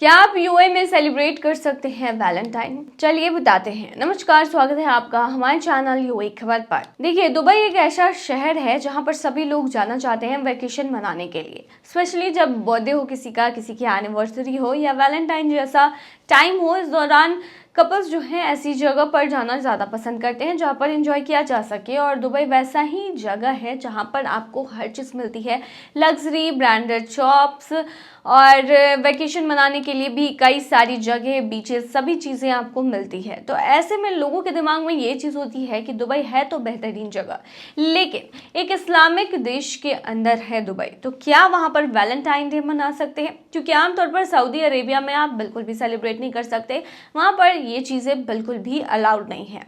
क्या आप यूएई में सेलिब्रेट कर सकते हैं वैलेंटाइन? चलिए बताते हैं। नमस्कार, स्वागत है आपका हमारे चैनल यूएई खबर पर। देखिए, दुबई एक ऐसा शहर है जहां पर सभी लोग जाना चाहते हैं वेकेशन मनाने के लिए, स्पेशली जब बर्थडे हो किसी का, किसी की एनिवर्सरी हो या वैलेंटाइन जैसा टाइम हो। इस दौरान कपल्स जो हैं ऐसी जगह पर जाना ज़्यादा पसंद करते हैं जहाँ पर एंजॉय किया जा सके, और दुबई वैसा ही जगह है जहाँ पर आपको हर चीज़ मिलती है। लग्जरी, ब्रांडेड शॉप्स और वेकेशन मनाने के लिए भी कई सारी जगह, बीचेस, सभी चीज़ें आपको मिलती है। तो ऐसे में लोगों के दिमाग में ये चीज़ होती है कि दुबई है तो बेहतरीन जगह, लेकिन एक इस्लामिक देश के अंदर है दुबई, तो क्या वहाँ पर वैलेंटाइन डे मना सकते हैं? क्योंकि आमतौर पर सऊदी अरेबिया में आप बिल्कुल भी सेलिब्रेट नहीं कर सकते, वहाँ पर ये चीज़ें बिल्कुल भी अलाउड नहीं है।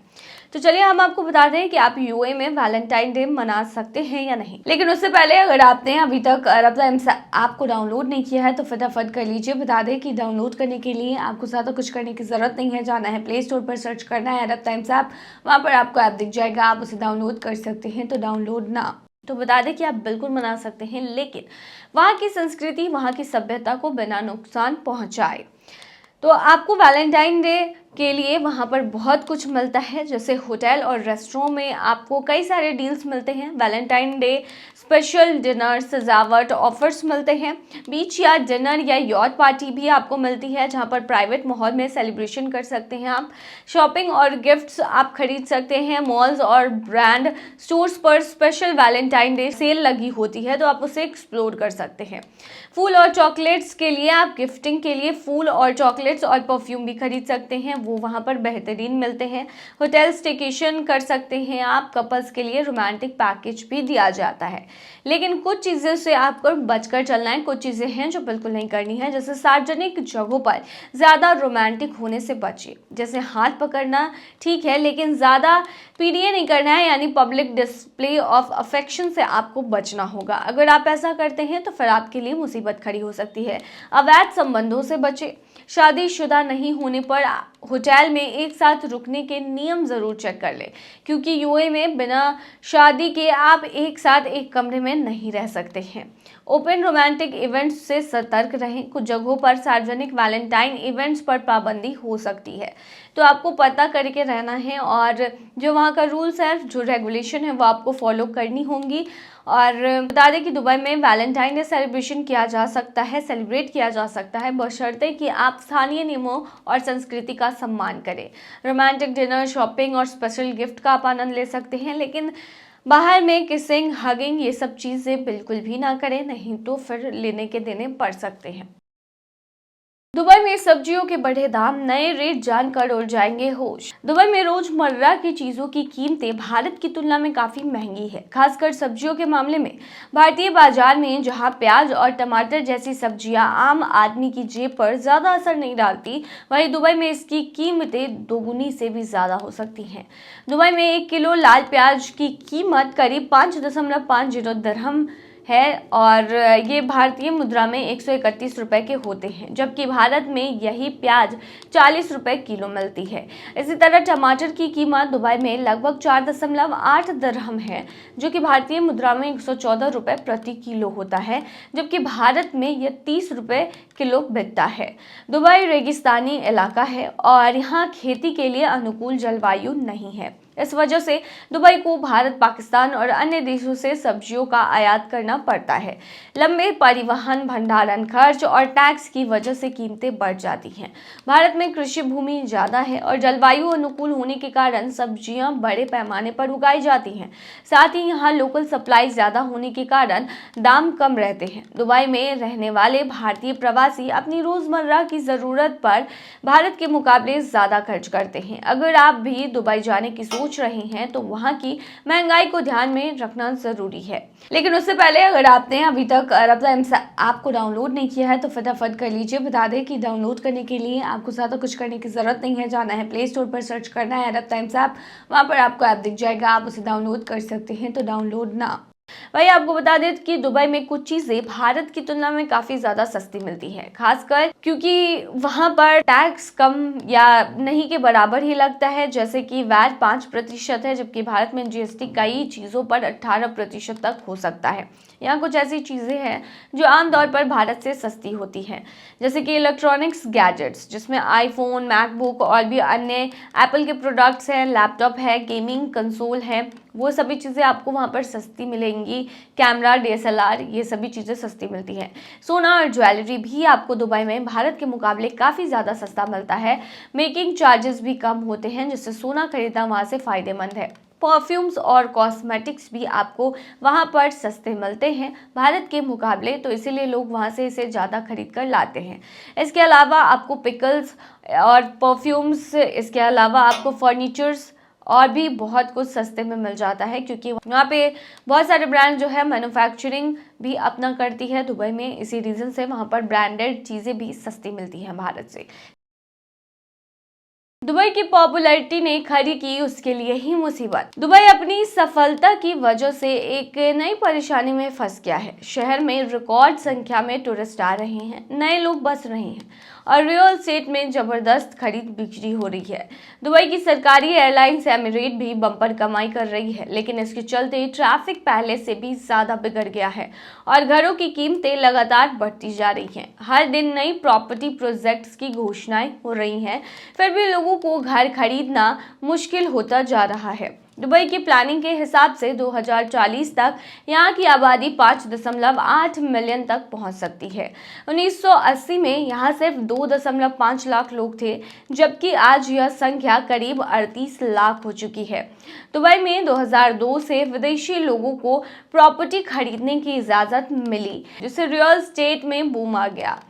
तो चलिए हम आपको बता दें कि आप यूएई में वैलेंटाइन डे मना सकते हैं या नहीं। लेकिन उससे पहले अगर आपने अभी तक अरब टाइम्स ऐप को डाउनलोड नहीं किया है तो फटाफट कर लीजिए। बता दें कि डाउनलोड करने के लिए आपको ज़्यादा कुछ करने की ज़रूरत नहीं है। जाना है प्ले स्टोर पर, सर्च करना है अरब टाइम्स ऐप, वहाँ पर आपको ऐप दिख जाएगा, आप उसे डाउनलोड कर सकते हैं। तो डाउनलोड ना तो बता दें कि आप बिल्कुल मना सकते हैं, लेकिन वहाँ की संस्कृति, वहाँ की सभ्यता को बिना नुकसान पहुँचाए। तो आपको वैलेंटाइन डे के लिए वहाँ पर बहुत कुछ मिलता है, जैसे होटल और रेस्टोरेंट में आपको कई सारे डील्स मिलते हैं। वैलेंटाइन डे स्पेशल डिनर, सजावट, ऑफर्स मिलते हैं। बीच या डिनर या यॉट पार्टी भी आपको मिलती है, जहाँ पर प्राइवेट माहौल में सेलिब्रेशन कर सकते हैं आप। शॉपिंग और गिफ्ट्स आप खरीद सकते हैं। मॉल्स और ब्रांड स्टोर्स पर स्पेशल वैलेंटाइन डे सेल लगी होती है, तो आप उसे एक्सप्लोर कर सकते हैं। फूल और चॉकलेट्स के लिए आप गिफ्टिंग के लिए फूल और चॉकलेट्स और परफ्यूम भी खरीद सकते हैं, वो वहाँ पर बेहतरीन मिलते हैं। होटल स्टेकेशन कर सकते हैं आप। कपल्स के लिए रोमांटिक पैकेज भी दिया जाता है, लेकिन कुछ चीज़ों से आपको बचकर चलना है। कुछ चीज़ें हैं जो बिल्कुल नहीं करनी है, जैसे सार्वजनिक जगहों पर ज़्यादा रोमांटिक होने से बचिए। जैसे हाथ पकड़ना ठीक है, लेकिन ज़्यादा पीडीए नहीं करना है, यानी पब्लिक डिस्प्ले ऑफ अफेक्शन से आपको बचना होगा। अगर आप ऐसा करते हैं तो फिर आपके लिए मुसीबत खड़ी हो सकती है। अवैध संबंधों से बचें। शादीशुदा नहीं होने पर होटल में एक साथ रुकने के नियम ज़रूर चेक कर लें, क्योंकि यूएई में बिना शादी के आप एक साथ एक कमरे में नहीं रह सकते हैं। ओपन रोमांटिक इवेंट्स से सतर्क रहें। कुछ जगहों पर सार्वजनिक वैलेंटाइन इवेंट्स पर पाबंदी हो सकती है, तो आपको पता करके रहना है, और जो वहाँ का रूल्स है, जो रेगुलेशन है, वो आपको फॉलो करनी होंगी। और बता दें कि दुबई में वैलेंटाइन डे सेलिब्रेट किया जा सकता है, बशर्ते कि आप स्थानीय नियमों और संस्कृति का सम्मान करें। रोमांटिक डिनर, शॉपिंग और स्पेशल गिफ्ट का आप आनंद ले सकते हैं, लेकिन बाहर में किसिंग, हगिंग, ये सब चीज़ें बिल्कुल भी ना करें, नहीं तो फिर लेने के देने पड़ सकते हैं। दुबई में सब्जियों के बढ़े दाम, नए रेट जानकर उड़ जाएंगे होश। दुबई में रोजमर्रा की चीजों की कीमतें भारत की तुलना में काफी महंगी है, खासकर सब्जियों के मामले में। भारतीय बाजार में जहां प्याज और टमाटर जैसी सब्जियां आम आदमी की जेब पर ज्यादा असर नहीं डालती, वहीं दुबई में इसकी कीमतें दोगुनी से भी ज्यादा हो सकती हैं। दुबई में 1 किलो लाल प्याज की कीमत करीब 5.50 दिरहम है, और ये भारतीय मुद्रा में 131 रुपए के होते हैं, जबकि भारत में यही प्याज 40 रुपए किलो मिलती है। इसी तरह टमाटर की कीमत दुबई में लगभग 4.8 दिरहम है, जो कि भारतीय मुद्रा में 114 रुपए प्रति किलो होता है, जबकि भारत में यह 30 रुपए किलो बिकता है। दुबई रेगिस्तानी इलाका है और यहाँ खेती के लिए अनुकूल जलवायु नहीं है। इस वजह से दुबई को भारत, पाकिस्तान और अन्य देशों से सब्जियों का आयात करना पड़ता है। लंबे परिवहन, भंडारण खर्च और टैक्स की वजह से कीमतें बढ़ जाती हैं। भारत में कृषि भूमि ज़्यादा है और जलवायु अनुकूल होने के कारण सब्जियां बड़े पैमाने पर उगाई जाती हैं। साथ ही यहाँ लोकल सप्लाई ज़्यादा होने के कारण दाम कम रहते हैं। दुबई में रहने वाले भारतीय प्रवासी अपनी रोज़मर्रा की ज़रूरत पर भारत के मुकाबले ज़्यादा खर्च करते हैं। अगर आप भी दुबई जाने की सोच रहे हैं तो वहां की महंगाई को ध्यान में रखना जरूरी है। लेकिन उससे पहले अगर आपने अभी तक अरब टाइम्स ऐप को डाउनलोड नहीं किया है तो फटाफट कर लीजिए। बता दें कि डाउनलोड करने के लिए आपको ज़्यादा कुछ करने की ज़रूरत नहीं है। जाना है प्ले स्टोर पर, सर्च करना है अरब टाइम्स ऐप, वहाँ पर आपको ऐप दिख जाएगा, आप उसे डाउनलोड कर सकते हैं। तो डाउनलोड ना वही आपको बता दें कि दुबई में कुछ चीजें भारत की तुलना में काफी ज्यादा सस्ती मिलती है, खासकर क्योंकि वहां पर टैक्स कम या नहीं के बराबर ही लगता है। जैसे कि वैट 5% है, जबकि भारत में जीएसटी कई चीजों पर 18% तक हो सकता है। यहाँ कुछ ऐसी चीजें हैं जो आमतौर पर भारत से सस्ती होती हैं, जैसे कि इलेक्ट्रॉनिक्स गैजेट्स, जिसमें आईफोन, मैकबुक और भी अन्य एप्पल के प्रोडक्ट्स हैं, लैपटॉप है, गेमिंग कंसोल है, वो सभी चीज़ें आपको वहाँ पर सस्ती मिलेंगी। कैमरा, डीएसएलआर, ये सभी चीज़ें सस्ती मिलती हैं। सोना और ज्वेलरी भी आपको दुबई में भारत के मुकाबले काफ़ी ज़्यादा सस्ता मिलता है। मेकिंग चार्जेस भी कम होते हैं, जिससे सोना खरीदना वहाँ से फ़ायदेमंद है। परफ्यूम्स और कॉस्मेटिक्स भी आपको वहाँ पर सस्ते मिलते हैं भारत के मुकाबले, तो इसीलिए लोग वहाँ से इसे ज़्यादा खरीद कर लाते हैं। इसके अलावा आपको पिकल्स और परफ्यूम्स, इसके अलावा आपको फर्नीचर्स और भी बहुत कुछ सस्ते में मिल जाता है, क्योंकि वहाँ पे बहुत सारे ब्रांड जो है मैन्युफैक्चरिंग भी अपना करती है दुबई में। इसी रीज़न से वहाँ पर ब्रांडेड चीज़ें भी सस्ती मिलती हैं भारत से। दुबई की पॉपुलैरिटी ने खड़ी की उसके लिए ही मुसीबत। दुबई अपनी सफलता की वजह से एक नई परेशानी में फंस गया है। शहर में रिकॉर्ड संख्या में टूरिस्ट आ रहे हैं, नए लोग बस रहे हैं और रियल एस्टेट में जबरदस्त खरीद बिक्री हो रही है। दुबई की सरकारी एयरलाइंस एमिरेट भी बम्पर कमाई कर रही है, लेकिन इसके चलते ट्रैफिक पहले से भी ज्यादा बिगड़ गया है और घरों की कीमतें लगातार बढ़ती जा रही हैं। हर दिन नई प्रॉपर्टी प्रोजेक्ट्स की घोषणाएं हो रही हैं, फिर भी लोगों को घर खरीदना मुश्किल होता जा रहा है। दुबई की प्लानिंग के हिसाब से 2040 तक यहाँ की आबादी 5.8 मिलियन तक पहुँच सकती है। 1980 में यहाँ सिर्फ 2.5 लाख लोग थे, जबकि आज यह संख्या करीब 38 लाख हो चुकी है। दुबई में 2002 से विदेशी लोगों को प्रॉपर्टी खरीदने की इजाज़त मिली, जिससे रियल एस्टेट में बूम आ गया।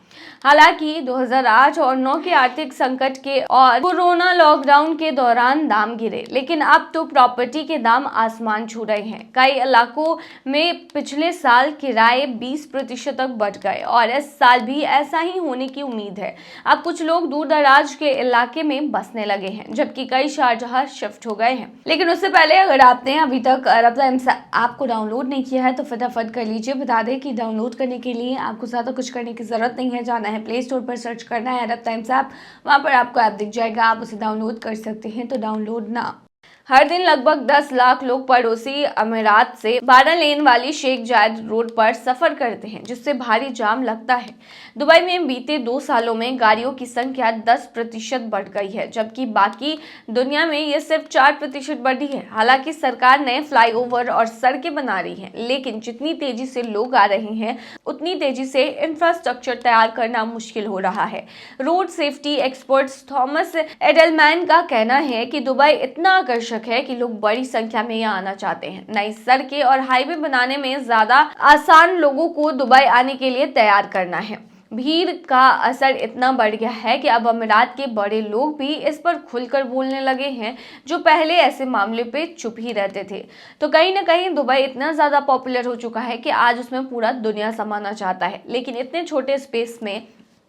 हालांकि 2008 और 9 के आर्थिक संकट के और कोरोना लॉकडाउन के दौरान दाम गिरे, लेकिन अब तो प्रॉपर्टी के दाम आसमान छू रहे हैं। कई इलाकों में पिछले साल किराए 20% तक बढ़ गए और इस साल भी ऐसा ही होने की उम्मीद है। अब कुछ लोग दूर दराज के इलाके में बसने लगे हैं, जबकि कई शारजाह शिफ्ट हो गए हैं। लेकिन उससे पहले अगर आपने अभी तक अरब टाइम्स ऐप को डाउनलोड नहीं किया है तो फटाफट कर लीजिए। बता दें कि डाउनलोड करने के लिए आपको ज़्यादा कुछ करने की जरूरत नहीं है। जाना है प्ले स्टोर पर, सर्च करना है अरब टाइम्स ऐप, वहाँ पर आपको ऐप दिख जाएगा, आप उसे डाउनलोड कर सकते हैं। तो डाउनलोड ना। हर दिन लगभग 10 लाख लोग पड़ोसी अमीरात से 12 लेन वाली शेख जायद रोड पर सफर करते हैं, जिससे भारी जाम लगता है। दुबई में बीते 2 सालों में गाड़ियों की संख्या 10% बढ़ गई है, जबकि बाकी दुनिया में ये सिर्फ 4% बढ़ी है। हालांकि सरकार नए फ्लाईओवर और सड़कें बना रही है, लेकिन जितनी तेजी से लोग आ रहे हैं उतनी तेजी से इंफ्रास्ट्रक्चर तैयार करना मुश्किल हो रहा है। Road safety experts Thomas Edelman का कहना है कि दुबई इतना आकर्षक है कि लोग बड़ी संख्या में यहाँ आना चाहते हैं। नई सड़कें और हाईवे बनाने में ज्यादा आसान लोगों को दुबई आने के लिए तैयार करना है। भीड़ का असर इतना बढ़ गया है कि अब अमीरात के बड़े लोग भी इस पर खुलकर बोलने लगे हैं, जो पहले ऐसे मामले पे चुप ही रहते थे। तो कहीं ना कहीं दुबई इतना ज्यादा पॉपुलर हो चुका है कि आज उसमें पूरा दुनिया समाना चाहता है, लेकिन इतने छोटे स्पेस में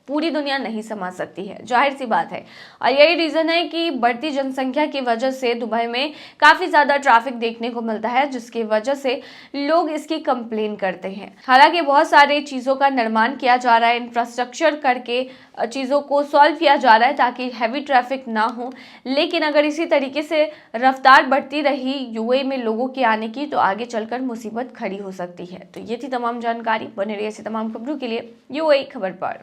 पूरी दुनिया नहीं समा सकती है, जाहिर सी बात है। और यही रीज़न है कि बढ़ती जनसंख्या की वजह से दुबई में काफ़ी ज़्यादा ट्रैफिक देखने को मिलता है, जिसकी वजह से लोग इसकी कंप्लेन करते हैं। हालांकि बहुत सारे चीज़ों का निर्माण किया जा रहा है, इंफ्रास्ट्रक्चर करके चीज़ों को सॉल्व किया जा रहा है ताकि हैवी ट्रैफिक ना हो, लेकिन अगर इसी तरीके से रफ्तार बढ़ती रही यूएई में लोगों के आने की, तो आगे चलकर मुसीबत खड़ी हो सकती है। तो ये थी तमाम जानकारी। बने रहिए ऐसी तमाम खबरों के लिए यूएई खबर पर।